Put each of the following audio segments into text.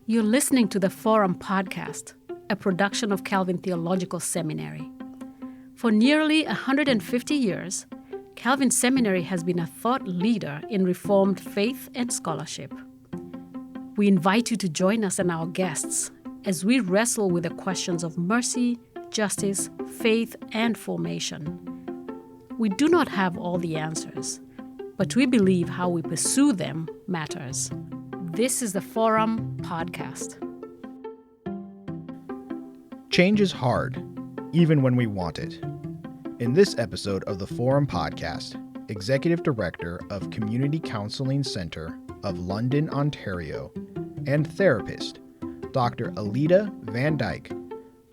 You're listening to the Forum Podcast, a production of Calvin Theological Seminary. For nearly 150 years, Calvin Seminary has been a thought leader in Reformed faith and scholarship. We invite you to join us and our guests as we wrestle with the questions of mercy, justice, faith, and formation. We do not have all the answers, but we believe how we pursue them matters. This is the Forum Podcast. Change is hard, even when we want it. In this episode of the Forum Podcast, Executive Director of Community Counselling Centre of London, Ontario, and therapist, Dr. Alida van Dijk,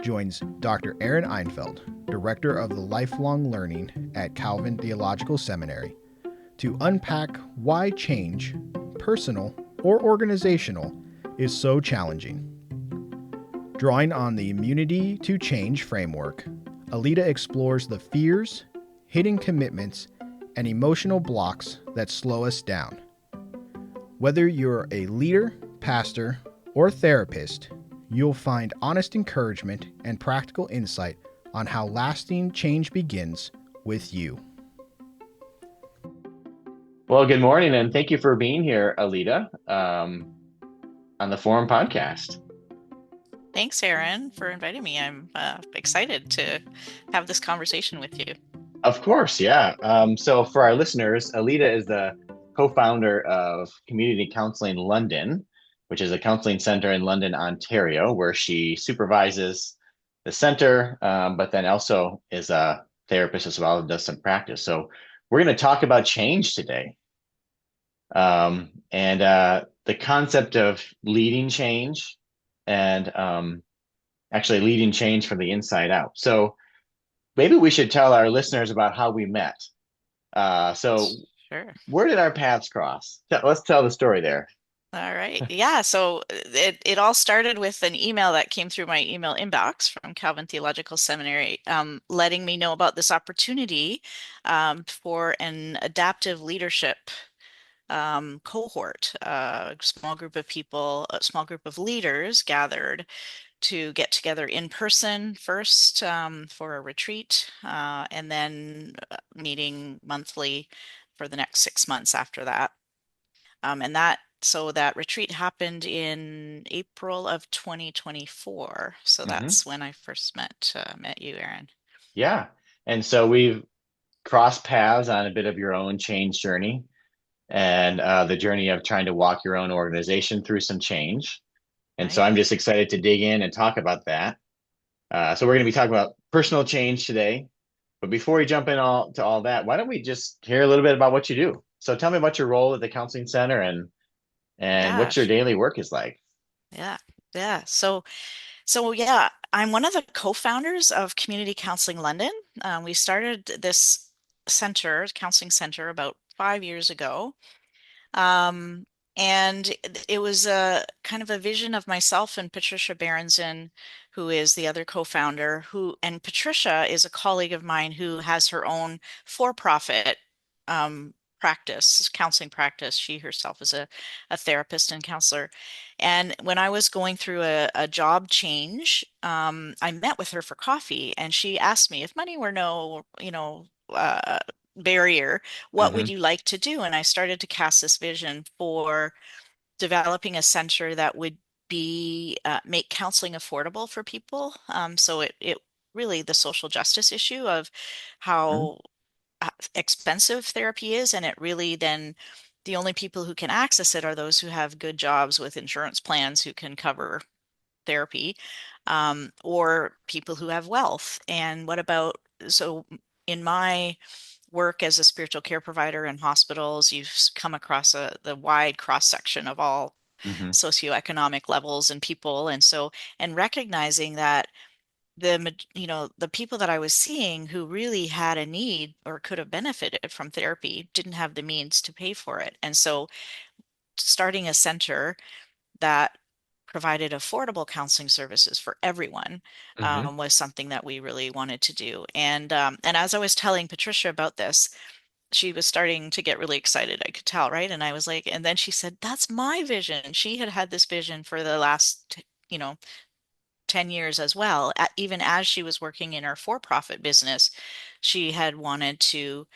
joins Dr. Aaron Einfeld, Director of the Lifelong Learning at Calvin Theological Seminary, to unpack why change, personal or organizational, is so challenging. Drawing on the Immunity to Change framework, Alida explores the fears, hidden commitments, and emotional blocks that slow us down. Whether you're a leader, pastor, or therapist, you'll find honest encouragement and practical insight on how lasting change begins with you. Well, good morning, and thank you for being here, Alida, on the Forum Podcast. Thanks, Aaron, for inviting me. I'm excited to have this conversation with you. Of course, yeah. So for our listeners, Alida is the co-founder of Community Counselling London, which is a counseling center in London, Ontario, where she supervises the center, but then also is a therapist as well and does some practice. So we're going to talk about change today. And the concept of leading change and actually leading change from the inside out. So maybe we should tell our listeners about how we met. So Sure. Where did our paths cross? Let's tell the story there. All right. Yeah. So it all started with an email that came through my email inbox from Calvin Theological Seminary, letting me know about this opportunity for an adaptive leadership cohort, a small group of people, a small group of leaders gathered to get together in person first for a retreat, and then meeting monthly for the next 6 months after that. So that retreat happened in April of 2024. So that's when I first met you, Aaron. Yeah. And so we've crossed paths on a bit of your own change journey and the journey of trying to walk your own organization through some change. And Right. so I'm just excited to dig in and talk about that. So we're going to be talking about personal change today. But before we jump in to all that, why don't we just hear a little bit about what you do? So tell me about your role at the counseling center and what your daily work is like. Yeah. So yeah, I'm one of the co-founders of Community Counselling London. We started this counseling center, about 5 years ago. And it was a kind of a vision of myself and Patricia Berenson, who is the other co-founder, and Patricia is a colleague of mine who has her own for-profit counseling practice. She herself is a therapist and counselor. And when I was going through a job change, I met with her for coffee, and she asked me if money were no, barrier, what would you like to do? And I started to cast this vision for developing a center that would make counseling affordable for people. So it really the social justice issue of how expensive therapy is, and it really then the only people who can access it are those who have good jobs with insurance plans who can cover therapy, or people who have wealth. And so in my work as a spiritual care provider in hospitals, you've come across the wide cross section of all socioeconomic levels and people, and recognizing that the people that I was seeing who really had a need or could have benefited from therapy didn't have the means to pay for it. And so starting a center that provided affordable counseling services for everyone was something that we really wanted to do. And as I was telling Patricia about this, she was starting to get really excited. I could tell, right? And I was like, and then she said, "That's my vision." She had had this vision for the last, 10 years as well. Even as she was working in her for-profit business, she had wanted to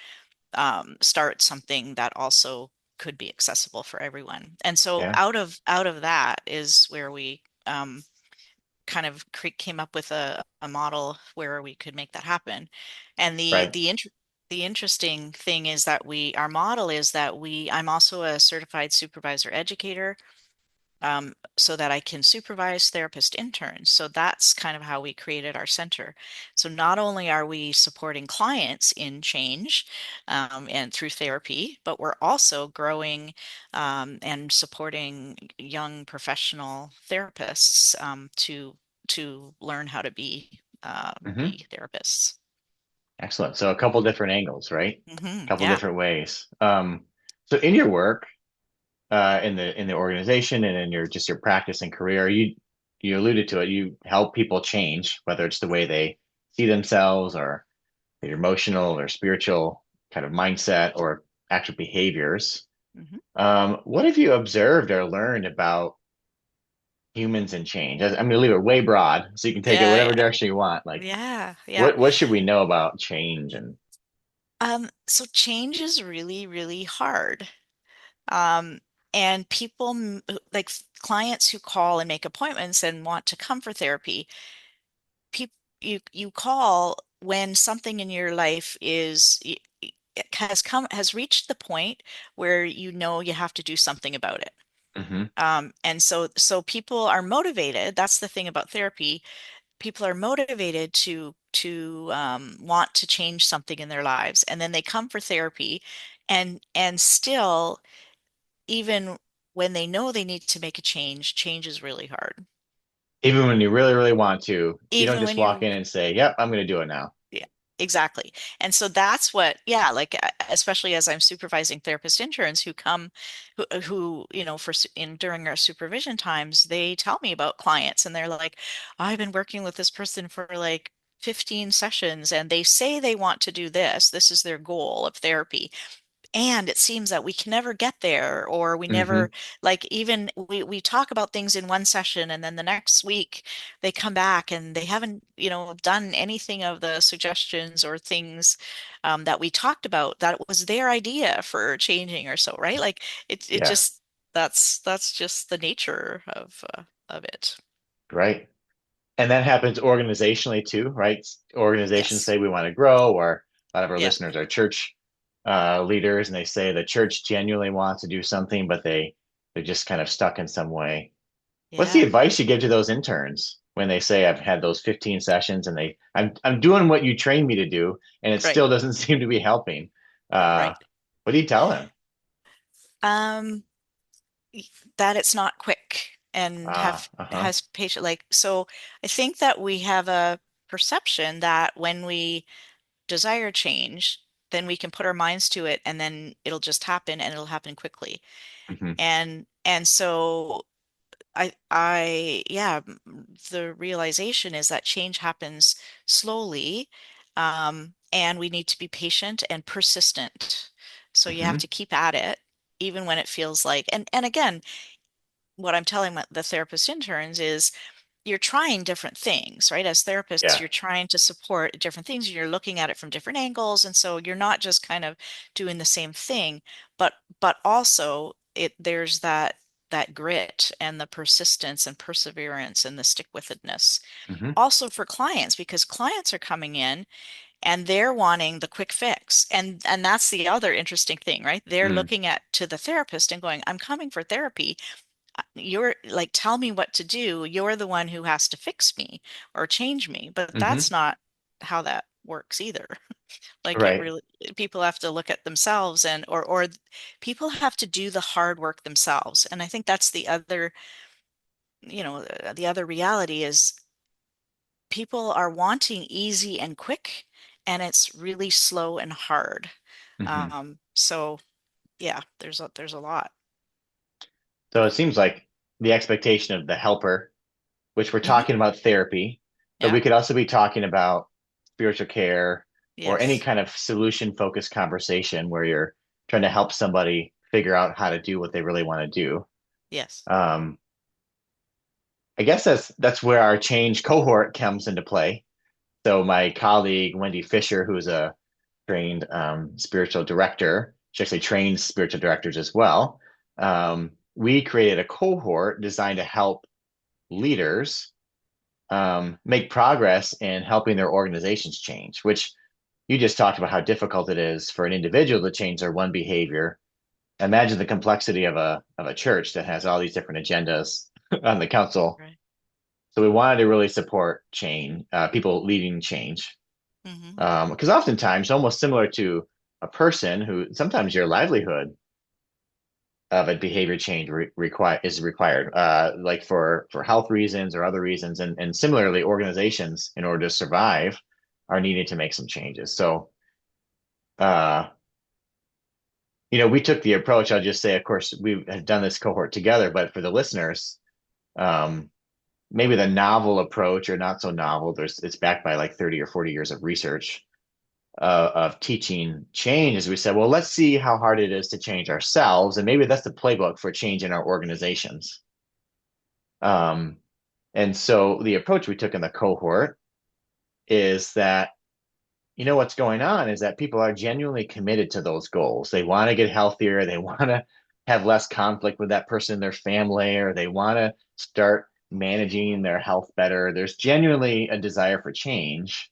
start something that also could be accessible for everyone. And so Yeah. out of that is where we kind of came up with a model where we could make that happen. And Right. the interesting thing is that our model is that I'm also a certified supervisor educator, so that I can supervise therapist interns. So that's kind of how we created our center. So not only are we supporting clients in change, and through therapy, but we're also growing, and supporting young professional therapists, to learn how to Hmm. be therapists. Excellent. So a couple different angles, right? A couple Yeah. different ways. So in your work, in the organization and in your practice and career, you alluded to it. You help people change, whether it's the way they see themselves or their emotional or spiritual kind of mindset or actual behaviors. Hmm. What have you observed or learned about humans and change? I'm going to leave it way broad, so you can take it Yeah, whatever yeah, direction you want. Like, yeah, yeah. what should we know about change? And So change is really, really hard. Um, and people like clients who call and make appointments and want to come for therapy, people you call when something in your life it has reached the point where you have to do something about it. hmm And so people are motivated. That's the thing about therapy. People are motivated to want to change something in their lives, and then they come for therapy, and still, even when they know they need to make a change is really hard. even when you really, really want to, you don't Even just when walk you, in and say, "Yep, I'm going to do it now." yeah, exactly. And so that's what, yeah, like especially as I'm supervising therapist interns who come, who, during our supervision times, they tell me about clients and they're like, I've been working with this person for like 15 sessions and they say they want to do this. This is their goal of therapy. And it seems that we can never get there, or we hmm never, like, even we talk about things in one session and then the next week they come back and they haven't, done anything of the suggestions or things, that we talked about that was their idea for changing or so, right? Like it Yeah, just, that's just the nature of it. right. And that happens organizationally too, right? Organizations Yes. say we want to grow, or a lot of our Yeah. listeners are church leaders, and they say the church genuinely wants to do something, but they're just kind of stuck in some way. What's the Yeah. advice you give to those interns when they say I've had those 15 sessions and I'm doing what you trained me to do, and it Right. still doesn't seem to be helping? Uh, Right. what do you tell them? Um, that it's not quick and Uh-huh. has patient, like, so I think that we have a perception that when we desire change, then we can put our minds to it and then it'll just happen and it'll happen quickly. hmm And so yeah, the realization is that change happens slowly, and we need to be patient and persistent. So you have hmm to keep at it even when it feels like, and again, what I'm telling the therapist interns is you're trying different things, right? As therapists, Yeah. you're trying to support different things. You're looking at it from different angles. And so you're not just kind of doing the same thing, but also there's that grit and the persistence and perseverance and the stick-with-itness. hmm Also for clients, because clients are coming in and they're wanting the quick fix. And that's the other interesting thing, right? They're mm looking at to the therapist and going, I'm coming for therapy. You're like, tell me what to do. You're the one who has to fix me or change me. But hmm that's not how that works either. Like it Right. really, people have to look at themselves, or people have to do the hard work themselves. And I think that's the other reality is people are wanting easy and quick, and it's really slow and hard. hmm So yeah, there's a lot. So it seems like the expectation of the helper, which we're Hmm. talking about therapy, but Yeah. we could also be talking about spiritual care, or any Yes. kind of solution focused conversation where you're trying to help somebody figure out how to do what they really want to do. Yes. Um, I guess that's where our change cohort comes into play. So my colleague Wendy Fisher, who's a trained spiritual director, she actually trains spiritual directors as well. We created a cohort designed to help leaders make progress in helping their organizations change, which you just talked about how difficult it is for an individual to change their one behavior. Imagine the complexity of a church that has all these different agendas on the council. Right. So we wanted to really support change, people leading change, Mm-hmm. because oftentimes, almost similar to a person who sometimes your livelihood of a behavior change is required, like for health reasons or other reasons, and similarly, organizations in order to survive are needing to make some changes. So, uh, we took the approach. I'll just say, of course, we have done this cohort together, but for the listeners, um, maybe the novel approach or not so novel. It's backed by like 30 or 40 years of research of teaching change. As we said, well, let's see how hard it is to change ourselves, and maybe that's the playbook for change in our organizations. Um, and so the approach we took in the cohort is that what's going on is that people are genuinely committed to those goals. They want to get healthier. They want to have less conflict with that person in their family, or they want to start managing their health better. There's genuinely a desire for change,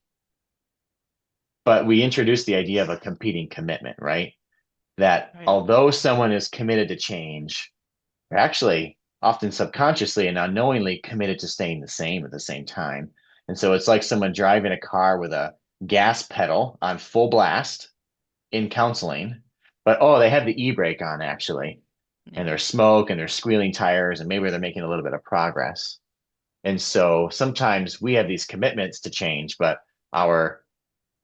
but we introduced the idea of a competing commitment, right? That Right. although someone is committed to change, they're actually often subconsciously and unknowingly committed to staying the same at the same time. And so it's like someone driving a car with a gas pedal on full blast in counseling, but oh, they have the e-brake on actually, and Yeah. there's smoke and there's squealing tires, and maybe they're making a little bit of progress. And so sometimes we have these commitments to change, but our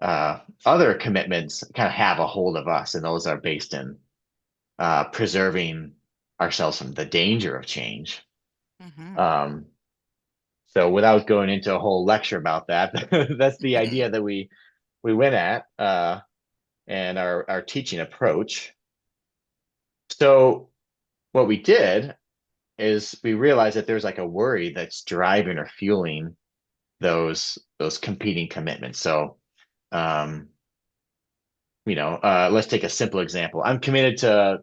other commitments kind of have a hold of us, and those are based in preserving ourselves from the danger of change. Mm-hmm. Um, so without going into a whole lecture about that, that's the idea that we went at, and our teaching approach. So what we did is we realized that there's like a worry that's driving or fueling those competing commitments. So um, let's take a simple example. I'm committed to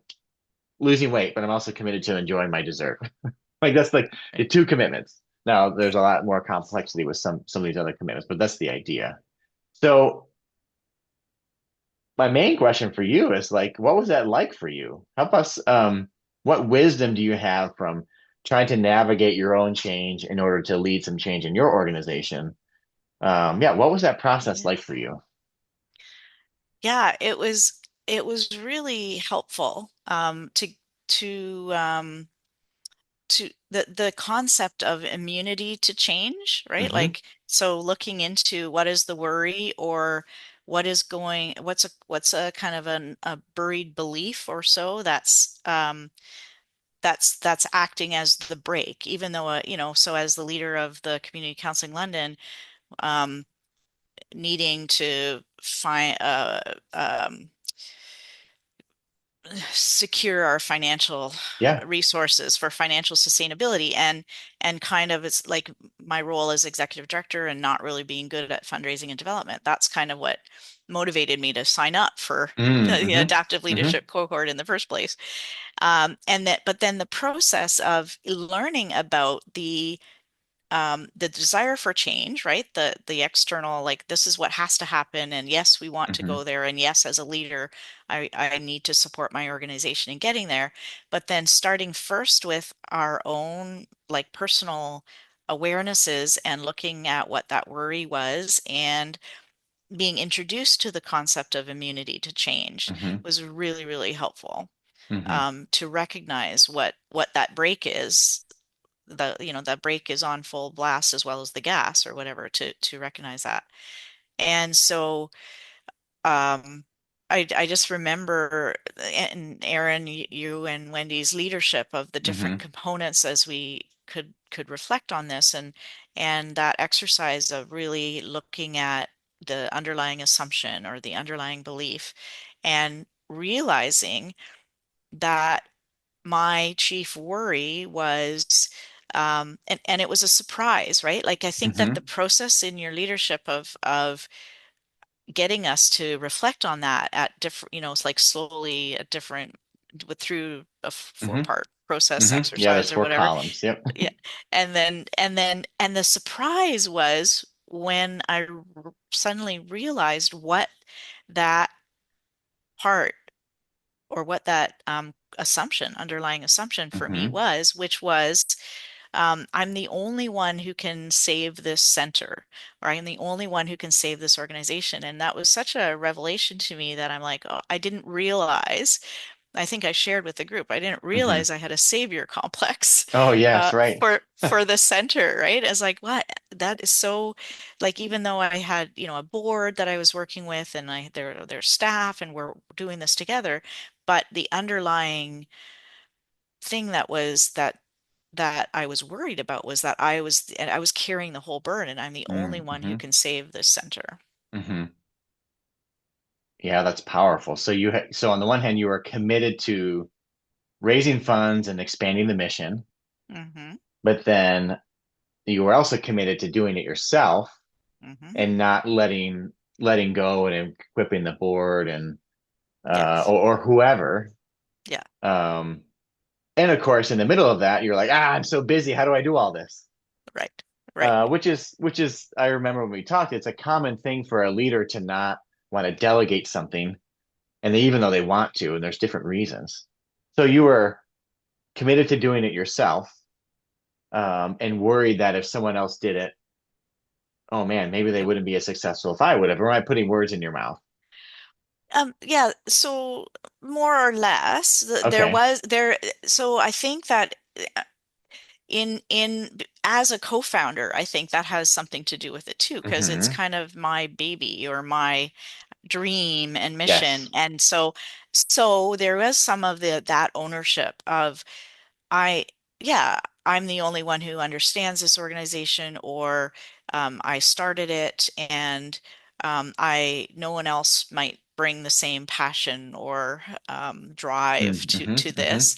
losing weight, but I'm also committed to enjoying my dessert. Like that's like the Right. two commitments. Now there's a lot more complexity with some of these other commitments, but that's the idea. So my main question for you is like, what was that like for you? Help us. What wisdom do you have from trying to navigate your own change in order to lead some change in your organization? Yeah, what was that process Yeah. like for you? Yeah, it was really helpful to the concept of immunity to change, right? Hmm. Like, so looking into what is the worry, or what's a kind of a buried belief or so that's acting as the break, even though so as the leader of the Community Counselling London, um needing to find secure our financial Yeah. resources for financial sustainability, and kind of it's like my role as executive director and not really being good at fundraising and development. That's kind of what motivated me to sign up for the Mm-hmm. adaptive Hmm. leadership cohort in the first place. But then the process of learning about the desire for change, right? The external, like this is what has to happen, and yes, we want to Hmm. go there, and yes, as a leader, I need to support my organization in getting there. But then starting first with our own like personal awarenesses and looking at what that worry was, and being introduced to the concept of immunity to change Hmm. was really, really helpful, Hmm. to recognize what that break is. The brake is on full blast as well as the gas or whatever, to recognize that. And so um I just remember, and Aaron, you and Wendy's leadership of the different Hmm. components as we could reflect on this, and that exercise of really looking at the underlying assumption or the underlying belief, and realizing that my chief worry was, and it was a surprise, right? Like I think that the Mm-hmm. process in your leadership of getting us to reflect on that at different, it's like slowly at different through a Mm-hmm. four-part process Mm-hmm. Yeah, there's exercise or four whatever. columns. Yep. Yeah. And the surprise was when I suddenly realized what that part or what that underlying assumption for me Mm-hmm. was, which was, I'm the only one who can save this center, or I'm the only one who can save this organization. And that was such a revelation to me that I'm like, oh, I didn't realize. I think I shared with the group. I didn't Mm-hmm. realize I had a savior complex Oh, yes, right. for the center, right? It's like, what? That is so, like, even though I had, a board that I was working with, and their staff, and we're doing this together, but the underlying thing that I was worried about was that I was carrying the whole burden, and I'm the only one who Mm-hmm. can save this center. Mm-hmm. Yeah, that's powerful. So so on the one hand, you were committed to raising funds and expanding the mission, Hmm. but then you were also committed to doing it yourself Hmm. and not letting go and equipping the board and Yes. or whoever. Yeah. Um, and of course, in the middle of that, you're like, I'm so busy. How do I do all this? Right. Right. Which is I remember when we talked, it's a common thing for a leader to not want to delegate something, and even though they want to, and there's different reasons. So you were committed to doing it yourself, and worried that if someone else did it, oh man, maybe they Yeah. wouldn't be as successful if I would have. Or am I putting words in your mouth? Yeah, so more or less, there Okay. was there. So I think that as a co-founder, I think that has something to do with it too, because it's Hmm. kind of my baby or my dream and mission. Yes. And so there was some of that ownership of, I, yeah, I'm the only one who understands this organization, or I started it, and no one else might bring the same passion or drive to Mm-hmm. Hmm. this.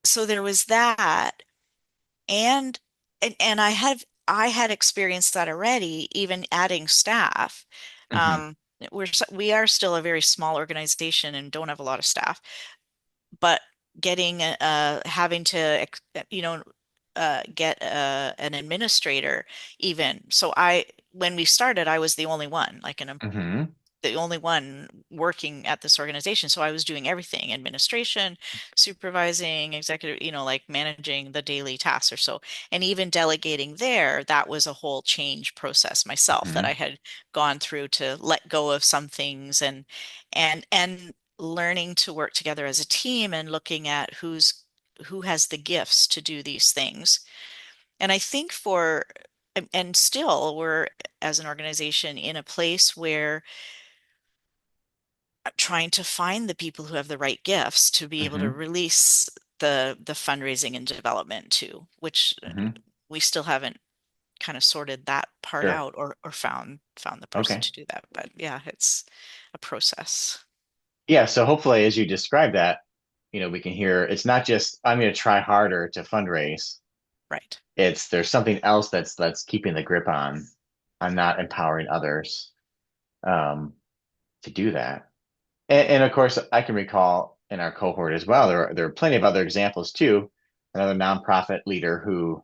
So there was that, and and I had experienced that already, even adding staff. Hmm. Um, we are still a very small organization and don't have a lot of staff, but having to get an administrator even. So when we started, I was the only one, like Hmm. the only one working at this organization. So I was doing everything, administration, supervising, executive, like managing the daily tasks or so. And even delegating there, that was a whole change process myself that I Hmm. had gone through to let go of some things, and learning to work together as a team and looking at who has the gifts to do these things. And I think and still we're, as an organization, in a place where trying to find the people who have the right gifts to be able to Hmm. release the fundraising and development too, which Hmm. we still haven't kind of sorted that part Sure. out, or found the person Okay. to do that. But yeah, it's a process. Yeah. So hopefully, as you describe that, we can hear it's not just I'm going to try harder to fundraise. Right. It's there's something else that's keeping the grip on not empowering others um, to do that. And of course, I can recall in our cohort as well, there are plenty of other examples too. Another nonprofit leader who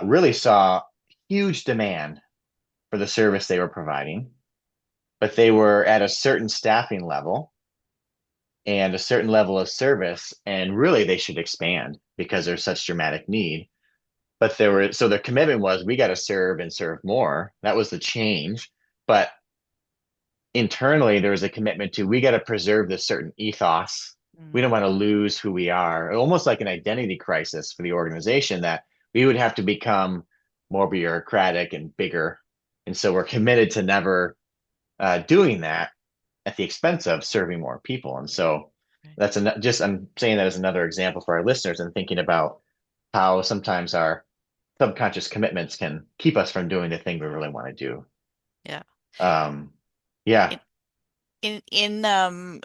really saw huge demand for the service they were providing, but they were at a certain staffing level and a certain level of service, and really they should expand because there's such dramatic need. But their commitment was we got to serve and serve more. That was the change. But internally there was a commitment to we got to preserve this certain ethos. We don't Mm, want to lose who we are. Almost like an identity crisis for the organization that we would have to become more bureaucratic and bigger. And so we're committed to never doing that at the expense of serving more people. And so right. I'm saying that as another example for our listeners and thinking about how sometimes our subconscious commitments can keep us from doing the thing we really want to do. Yeah. In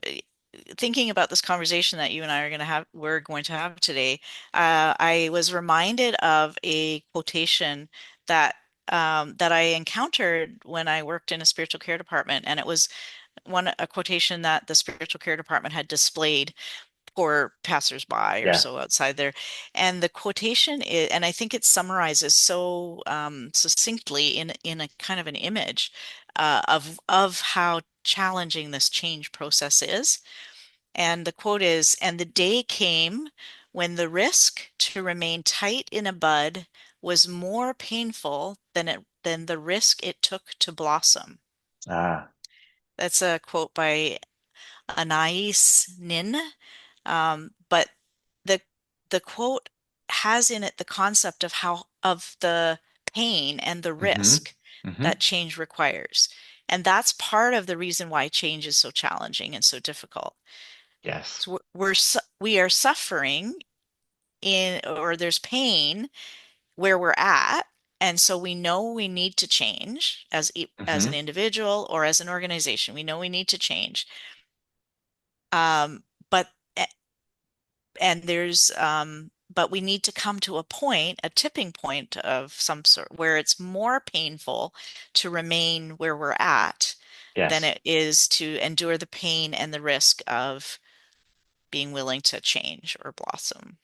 thinking about this conversation that you and I we're going to have today, I was reminded of a quotation that that I encountered when I worked in a spiritual care department, and it was a quotation that the spiritual care department had displayed for passersby or Yeah. so outside there. And the quotation is, and I think it summarizes so succinctly in a kind of an image of how challenging this change process is. And the quote is, "And the day came when the risk to remain tight in a bud was more painful than the risk it took to blossom." Ah. That's a quote by Anais Nin. But the the quote has in it the concept of the pain and the Mm-hmm. risk Mm-hmm. that change requires. And that's part of the reason why change is so challenging and so difficult. Yes. So we are suffering or there's pain where we're at, and so we know we need to change as an Mm-hmm. individual or as an organization. We know we need to change. But and there's but we need to come to a tipping point of some sort where it's more painful to remain where we're at than Yes. it is to endure the pain and the risk of being willing to change or blossom.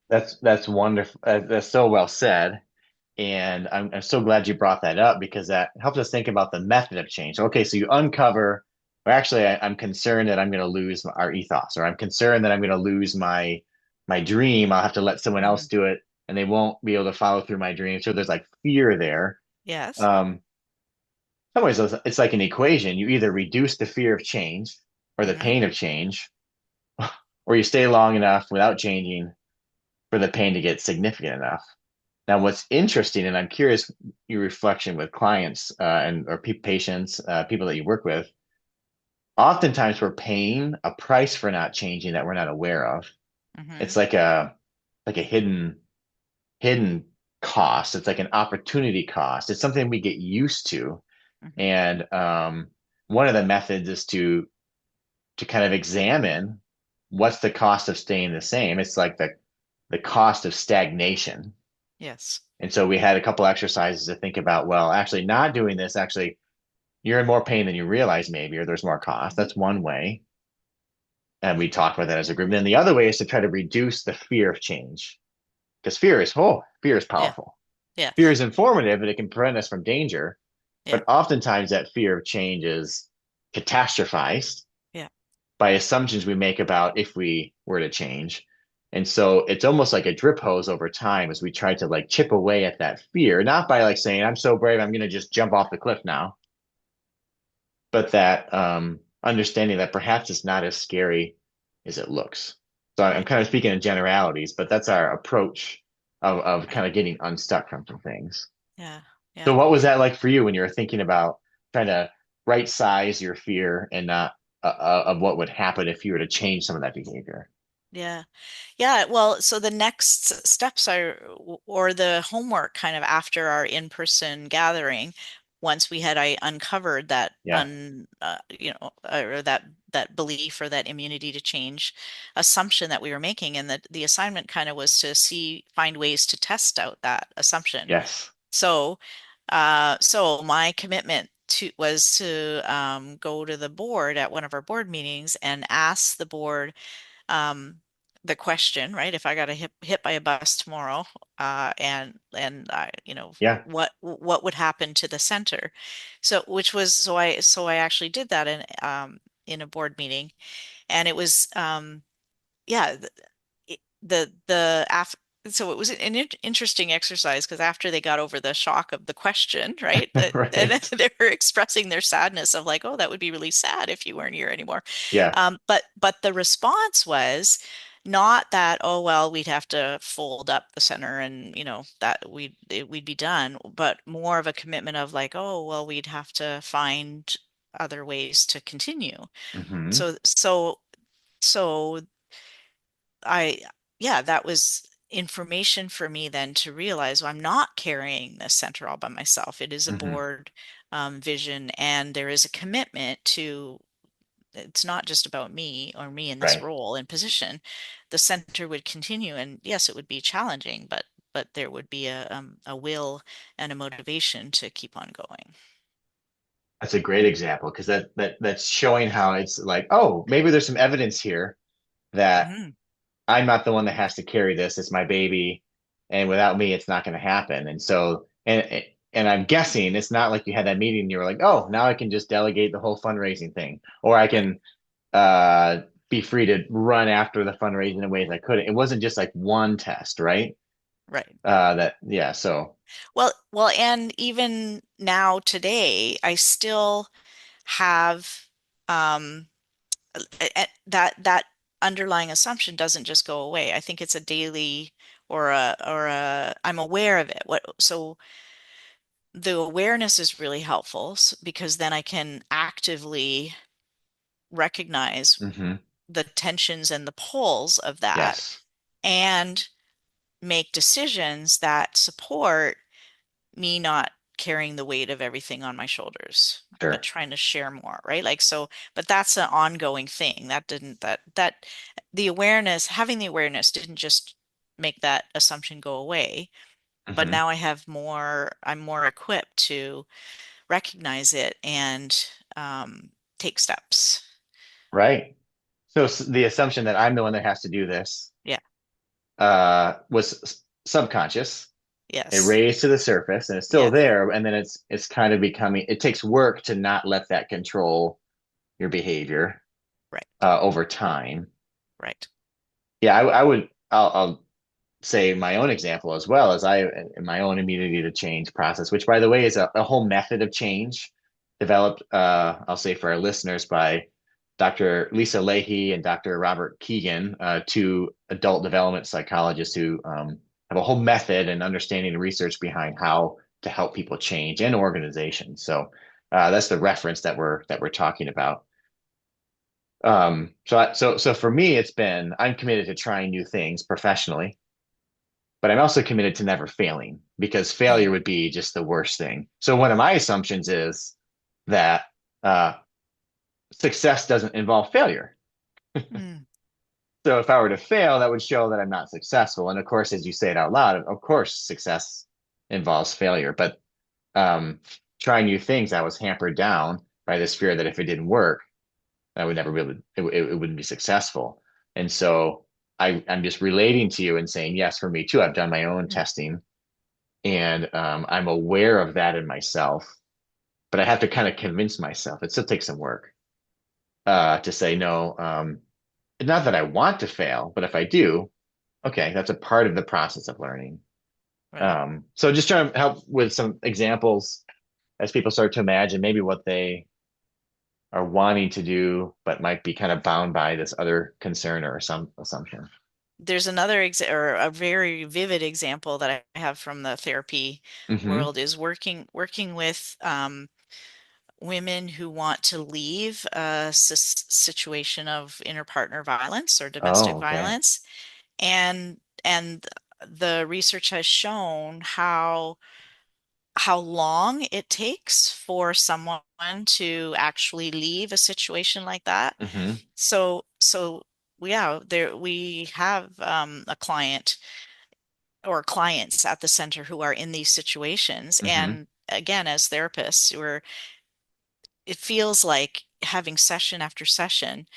That's wonderful. That's so well said. And I'm so glad you brought that up because that helps us think about the method of change. Okay, so you uncover, or actually, I'm concerned that I'm going to lose our ethos, or I'm concerned that I'm going to lose my dream. I'll have to let someone else Mhm. do it, and they won't be able to follow through my dream. So there's like fear there. Yes. In some ways, it's like an equation. You either reduce the fear of change or the Hmm. pain of change, or you stay long enough without changing for the pain to get significant enough. Now, what's interesting, and I'm curious your reflection with clients and or patients, people that you work with. Oftentimes, we're paying a price for not changing that we're not aware of. It's Hmm. like a hidden cost. It's like an opportunity cost. It's something we get used to, Hmm. and one of the methods is to kind of examine what's the cost of staying the same. It's like the cost of stagnation. Yes. And so we had a couple exercises to think about, well, actually not doing this, actually, you're in more pain than you realize, maybe, or there's more cost. Hmm. That's one way. And we talked about that as a group. And then the other way is to try to reduce the fear of change. Because fear is Yeah. powerful. Yeah. Fear is informative and it can prevent us from danger. Yeah. But oftentimes that fear of change is catastrophized Yeah. by assumptions we make about if we were to change. And so it's almost like a drip hose over time as we try to like chip away at that fear, not by like saying, I'm so brave, I'm going to just jump off the cliff now, but that understanding that perhaps it's not as scary as it looks. So I'm Right. kind of speaking in generalities, but that's our approach of Right. kind of getting unstuck from some things. Yeah. So Yeah. what was that like for you when you were thinking about trying to right size your fear and not of what would happen if you were to change some of that behavior? Yeah. Yeah. Well, so the next steps are, or the homework kind of after our in-person gathering, once I uncovered that Yeah. or that belief or that immunity to change assumption that we were making, and that the assignment kind of was to find ways to test out that assumption. Yes. So, so my commitment was to go to the board at one of our board meetings and ask the board um, the question, right? If I got hit by a bus tomorrow, and I, Yeah. what would happen to the center? So, which was so I actually did that in a board meeting, and it was yeah the af so it was an interesting exercise because after they got over the shock of the question, right? And Right. they were expressing their sadness of like, oh, that would be really sad if you weren't here anymore. Yeah. But the response was not that, oh well, we'd have to fold up the center and that we'd be done, but more of a commitment of like, oh well, we'd have to find other ways to continue. Hmm. So so I, yeah, that was information for me then to realize, well, I'm not carrying this center all by myself. It is a Hmm. board vision, and there is a commitment to, it's not just about me or me in this Right. role and position. The center would continue, and yes, it would be challenging, but there would be a will and a motivation to keep on going. That's a great example because that's showing how it's like, oh, maybe there's some evidence here that Mhm. I'm not the one that has to carry this. It's my baby, and without me, it's not going to happen. And so, and I'm guessing it's not like you had that meeting and you were like, oh, now I can just delegate the whole fundraising thing, or I Right, can be free to run after the fundraising in ways I couldn't. It wasn't just like one test, right? right. That yeah. So Well, and even now today, I still have um, that underlying assumption doesn't just go away. I think it's a daily or a I'm aware of it. So the awareness is really helpful because then I can actively recognize hmm, the tensions and the pulls of that yes, and make decisions that support me not carrying the weight of everything on my shoulders, but sure, trying to share more, right? Like so, but that's an ongoing thing. That didn't that the awareness, having the awareness didn't just make that assumption go away, but hmm, now I'm more equipped to recognize it and take steps. right. So the assumption that I'm the one that has to do this Yeah. was subconscious. It Yes. raised to the surface, and it's still Yes. there. And then it's kind of becoming. It takes work to not let that control your behavior Right. over time. Right. Yeah, I would. I'll say my own example as well as in my own immunity to change process, which by the way is a whole method of change developed. I'll say for our listeners by Dr. Lisa Lahey and Dr. Robert Keegan, two adult development psychologists who have a whole method and understanding and research behind how to help people change and organizations. So that's the reference that we're talking about. So for me, it's been I'm committed to trying new things professionally, but I'm also committed to never failing because failure Mm. would be just the worst thing. So one of my assumptions is that uh, success doesn't involve failure. Mm. So if I were to fail, that would show that I'm not successful. And of course, as you say it out loud, of course, success involves failure. But um, trying new things, I was hampered down by this fear that if it didn't work, I would never be able to, it wouldn't be successful. And so I'm just relating to you and saying, yes, for me too, I've done my own Mm. testing and I'm aware of that in myself, but I have to kind of convince myself. It still takes some work to say no. Not that I want to fail, but if I do, okay, that's a part of the process of learning. Right. So just trying to help with some examples as people start to imagine maybe what they are wanting to do, but might be kind of bound by this other concern or some assumption. There's another or a very vivid example that I have from the therapy Hmm. world is working with women who want to leave a situation of interpartner violence or domestic Oh, okay. violence, and the research has shown how long it takes for someone to actually leave a situation like that. Hmm. So yeah, there we have a client or clients at the center who are in these situations. Hmm. And again, as therapists, it feels like having session after session,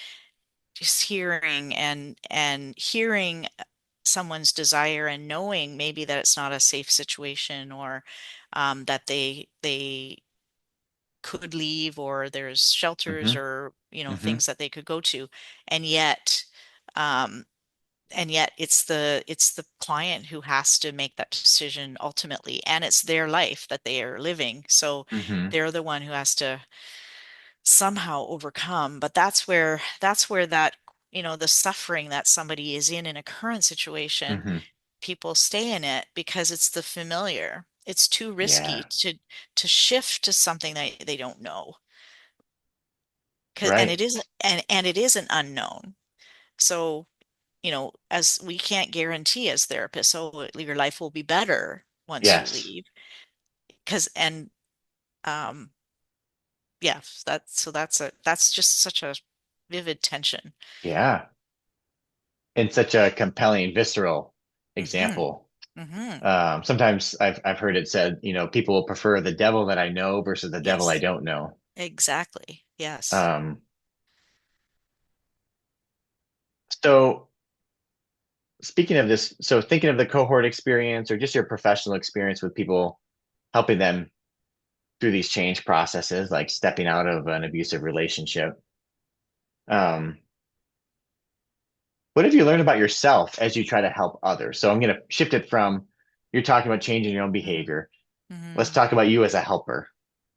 just hearing and hearing someone's desire and knowing maybe that it's not a safe situation or that they could leave or there's shelters Hmm. or Hmm. things that they could go to, and yet um, it's the client who has to make that decision ultimately, and it's their life that they are living, so Hmm. they're the one who has to somehow overcome. But that's where that the suffering that somebody is in a current situation, Hmm. people stay in it because it's the familiar. It's too risky Yeah. to shift to something that they don't know. 'Cause, and Right. it is and it is an unknown. So, as we can't guarantee as therapists, so your life will be better once you Yes. leave. Um, yeah, that's just such a vivid tension. Yeah. In such a compelling, visceral Hmm. example. Hmm. Sometimes I've heard it said, people will prefer the devil that I know versus the devil I Yes, don't know. exactly. Yes. Um, so speaking of this, so thinking of the cohort experience or just your professional experience with people, helping them through these change processes, like stepping out of an abusive relationship. Um, what have you learned about yourself as you try to help others? So I'm going to shift it from you're talking about changing your own behavior. Let's Mm-hmm. talk about you as a helper.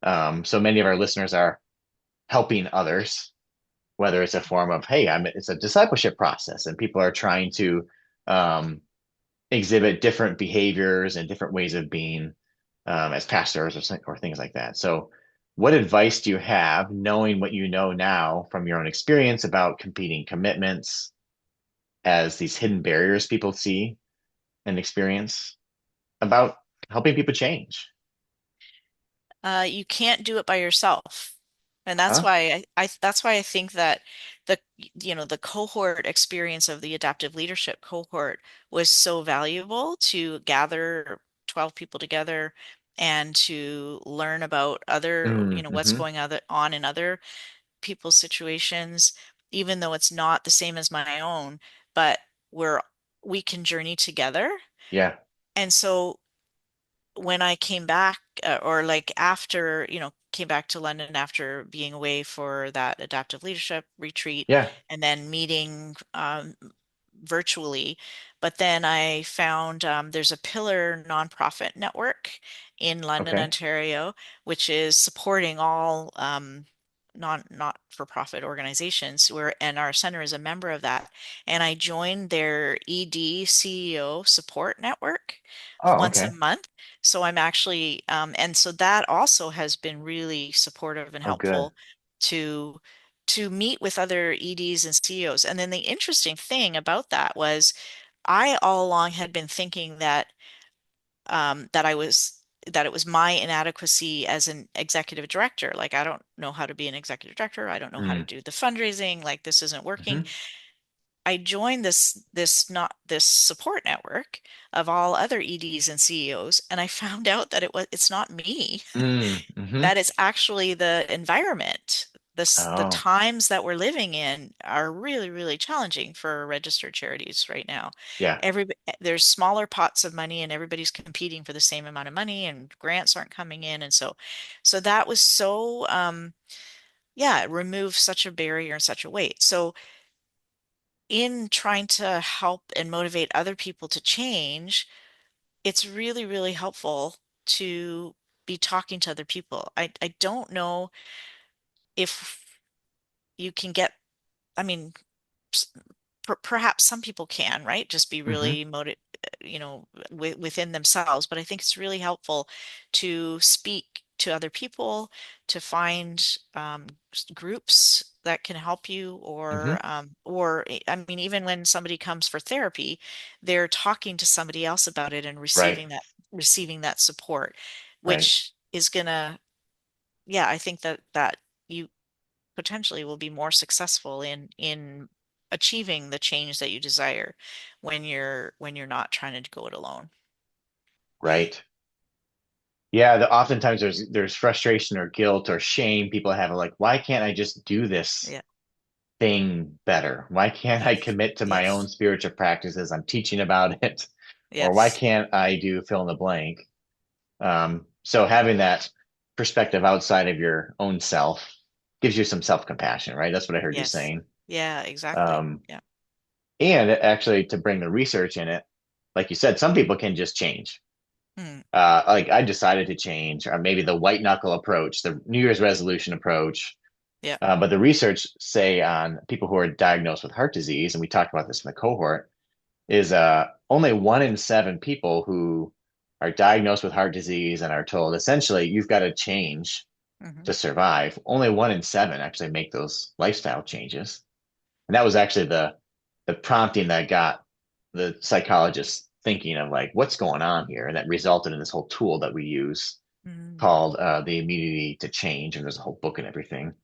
So many of our listeners are helping others, whether it's a form of, hey, it's a discipleship process, and people are trying to um, exhibit different behaviors and different ways of being as pastors or things like that. So, what advice do you have, knowing what you know now from your own experience about competing commitments as these hidden barriers people see and experience about helping people change? You can't do it by yourself. And that's Huh? why that's why I think that the the cohort experience of the adaptive leadership cohort was so valuable to gather 12 people together and to learn about other, what's Mm-hmm. going on in other people's situations, even though it's not the same as my own, but we're we can journey together. Yeah. And so when I came back, or like after, came back to London after being away for that adaptive leadership retreat Yeah. and then meeting virtually. But then I found there's a Pillar nonprofit network in London, Okay. Ontario, which is supporting all not-for-profit organizations and our center is a member of that. And I joined their ED CEO support network Oh, once a okay. month. So I'm actually, and so that also has been really supportive and Oh, good. helpful to meet with other EDs and CEOs. And then the interesting thing about that was I all along had been thinking that that it was my inadequacy as an executive director. Like I don't know how to be an executive director. I don't know how to Mm. do the fundraising. Like this isn't working. Hmm. I joined this support network of all other EDs and CEOs, and I found out that it's not me. Mm-hmm. That it's actually the environment. The Oh, times that we're living in are really, really challenging for registered charities right now. yeah. There's smaller pots of money and everybody's competing for the same amount of money and grants aren't coming in. And so that was so, yeah, it removed such a barrier and such a weight. So in trying to help and motivate other people to change, it's really, really helpful to be talking to other people. I don't know if you can get, I mean, s- perhaps some people can, right? Just be Hmm. really within themselves. But I think it's really helpful to speak to other people, to find groups that can help you, Hmm. or I mean, even when somebody comes for therapy, they're talking to somebody else about it and Right. receiving that support, Right. which is gonna, yeah, I think that you potentially will be more successful in achieving the change that you desire when you're not trying to go it alone. Right. Yeah. Oftentimes there's frustration or guilt or shame people have like, why can't I just do this Yeah. thing better? Why can't I Yes. commit to my own Yes. spiritual practices? I'm teaching about it. Or why Yes. can't I do fill in the blank? So having that perspective outside of your own self gives you some self-compassion, right? That's what I heard you Yes. saying. Yeah, exactly. Um, Yeah. and actually to bring the research in it, like you said, some people can just change. Mm, Like I decided to change, or maybe the white knuckle approach, the New Year's resolution approach. yeah. But the research say on people who are diagnosed with heart disease, and we talked about this in the cohort, is only 1 in 7 people who are diagnosed with heart disease and are told essentially you've got to change Hmm. to survive. Only 1 in 7 actually make those lifestyle changes. And that was actually the prompting that got the psychologist thinking of like what's going on here, and that resulted in this whole tool that we use Mm, called the immunity to change, and there's a whole book and everything.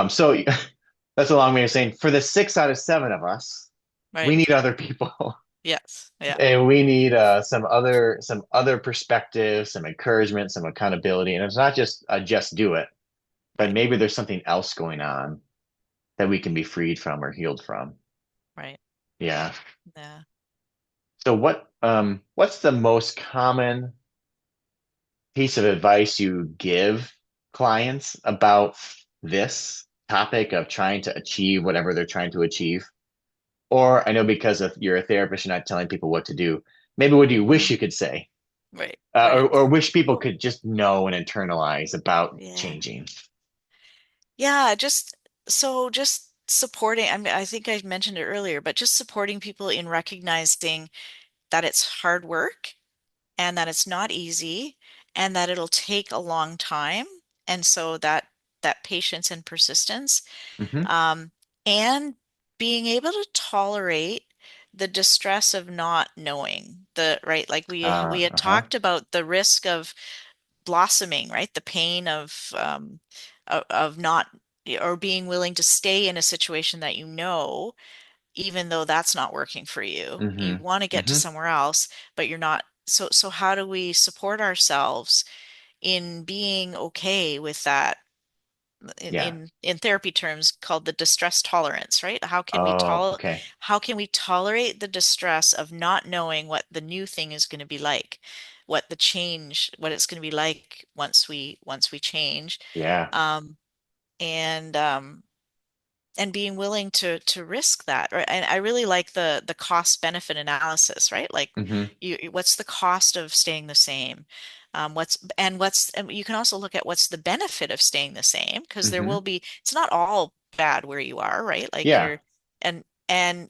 So that's a long way of saying for the 6 out of 7 of us, we right. need other people. Yes. Yeah. And we need some other perspective, some encouragement, some accountability. And it's not just do it, but Right. maybe there's something else going on that we can be freed from or healed from. Right. Yeah. Yeah. So what's the most common piece of advice you give clients about this topic of trying to achieve whatever they're trying to achieve? Or I know because of you're a therapist, you're not telling people what to do. Maybe what do you wish Mm, you could say? right. Or, Right. or wish people Well, could just know and internalize about yeah. changing. Yeah. Just supporting, I mean, I think I mentioned it earlier, but just supporting people in recognizing that it's hard work and that it's not easy and that it'll take a long time. And so that patience and persistence, Hmm. um, and being able to tolerate the distress of not knowing the right, like we had Uh-huh. talked about the risk of blossoming, right? The pain of not or being willing to stay in a situation that you know, even though that's not working for you. You Hmm. want to get to Hmm. somewhere else, but you're not. So how do we support ourselves in being okay with that Yeah. in therapy terms called the distress tolerance, right? Oh, okay. How can we tolerate the distress of not knowing what the new thing is going to be like, what it's going to be like once we change, Yeah. um, and being willing to risk that. Right? And I really like the cost benefit analysis, right? Like Hmm. what's the cost of staying the same? And you can also look at what's the benefit of staying the same, because there will Hmm. be, it's not all bad where you are, right? Like Yeah.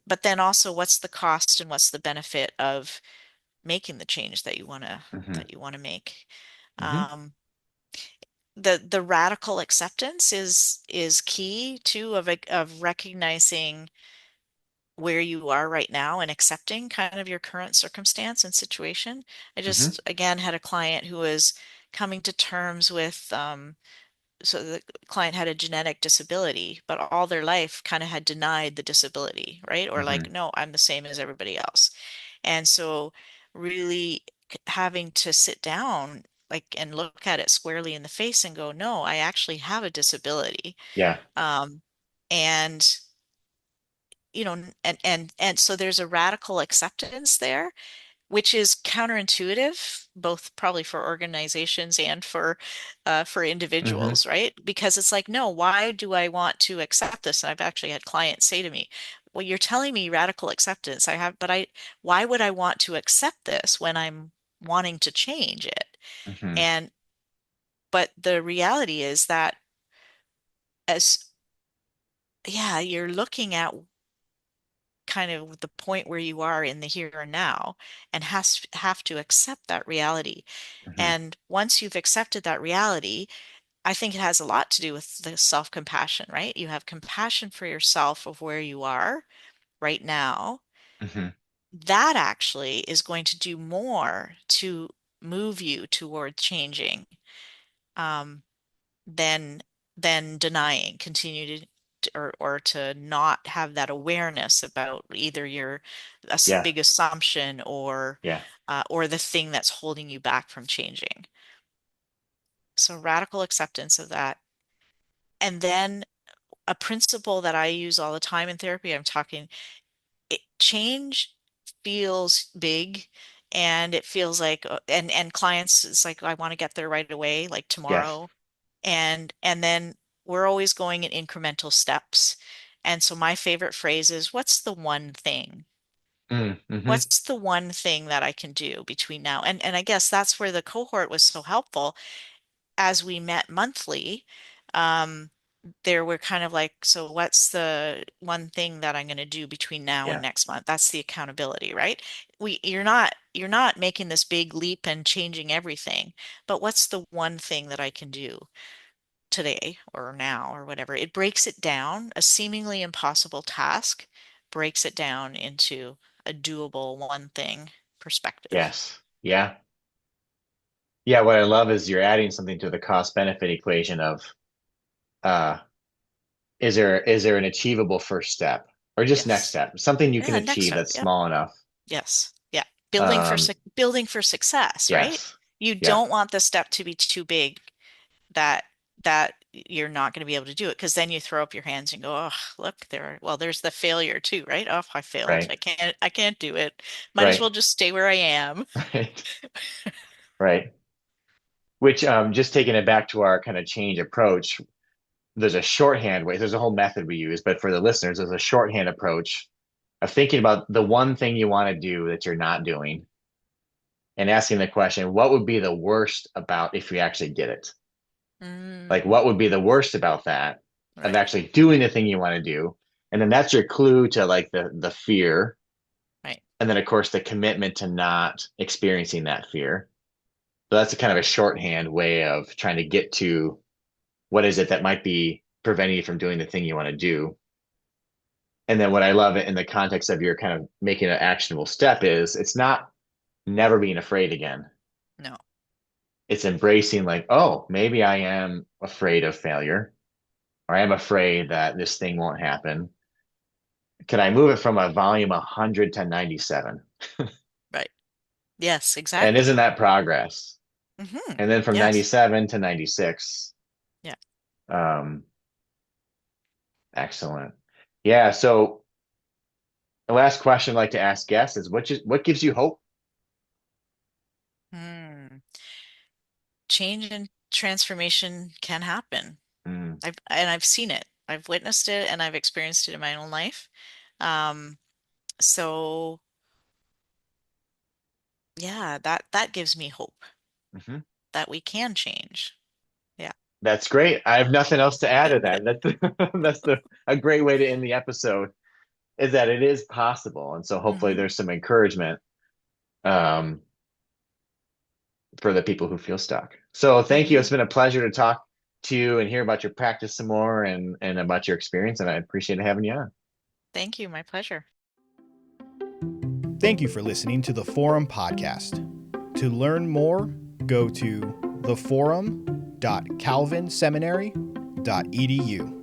but then also what's the cost and what's the benefit of making the change Hmm. that you want to make. Hmm. Um, the radical acceptance is key too, of recognizing where you are right now and accepting kind of your current circumstance and situation. I Hmm. just again had a client who was coming to terms with, so the client had a genetic disability, but all their life kind of had denied the disability, right? Or like, Hmm. no, I'm the same as everybody else. And so really having to sit down like and look at it squarely in the face and go, no, I actually have a disability. Yeah. Um, and and so there's a radical acceptance there, which is counterintuitive, both probably for organizations and for Hmm. individuals, right? Because it's like, no, why do I want to accept this? And I've actually had clients say to me, well, you're telling me radical acceptance. Why would I want to accept this when I'm wanting to change it? Hmm. And, but the reality is that as, yeah, you're looking at kind of the point where you are in the here and now and have to accept that reality. Hmm. And once you've accepted that reality, I think it has a lot to do with the self-compassion, right? You have compassion for yourself of where you are right now. Hmm. That actually is going to do more to move you toward changing, um, than denying, continue or to not have that awareness about either your Yeah. big assumption Yeah. or the thing that's holding you back from changing. So radical acceptance of that. And then a principle that I use all the time in therapy, I'm talking, change feels big and it feels like, and clients, it's like, I want to get there right away, like Yes. tomorrow. And then we're always going in incremental steps. And so my favorite phrase is, what's the one thing? Mm-hmm. What's the one thing that I can do between now? And I guess that's where the cohort was so helpful. As we met monthly, um, there were kind of like, so what's the one thing that I'm going to do between now and Yeah. next month? That's the accountability, right? You're not making this big leap and changing everything, but what's the one thing that I can do today or now or whatever? It breaks it down, a seemingly impossible task, breaks it down into a doable one thing perspective. Yes. Yeah. Yeah. What I love is you're adding something to the cost benefit equation of, uh, is there an achievable first step or just next Yes. step, something you can Yeah, next achieve step. that's Yep. small enough? Yes. Yeah. Um, Building for success, right? yes. You Yeah. don't want the step to be too big that you're not going to be able to do it, because then you throw up your hands and go, oh, look, there's the failure too, right? Oh, I failed. Right. I can't do it. Might as Right. well just stay where I am. Right. Right. Which, just taking it back to our kind of change approach, there's a shorthand way. There's a whole method we use, but for the listeners, there's a shorthand approach of thinking about the one thing you want to do that you're not doing and asking the question, what would be the worst about if you actually did it? Like, Mm, what would be the worst about that of right. actually doing the thing you want to do? And then that's your clue to like the fear. Right. And then of course the commitment to not experiencing that fear. So that's a kind of a shorthand way of trying to get to what is it that might be preventing you from doing the thing you want to do. And then what I love in the context of your kind of making an actionable step is it's not never being afraid again. No. It's embracing like, oh, maybe I am afraid of failure, or I am afraid that this thing won't happen. Can I move it from a volume 100 to 97? Right. Yes, And isn't exactly. that progress? And then from Yes. 97 to 96. Yeah. Um, excellent. Yeah. So the last question I'd like to ask guests is what gives you hope? Hmm. Change and transformation can happen. Mm, I've seen it. I've witnessed it and I've experienced it in my own life. Um, so yeah, that gives me hope mhm. that we can change. Yeah. That's great. I have nothing else to add to that. A great way to end the episode is that it is possible. And so hopefully Hmm. there's some encouragement um, for the people who feel stuck. So thank you. Hmm. It's been a pleasure to talk to you and hear about your practice some more and about your experience. And I appreciate having you on. Thank you. My pleasure. Thank you for listening to the Forum Podcast. To learn more, go to theforum.calvinseminary.edu.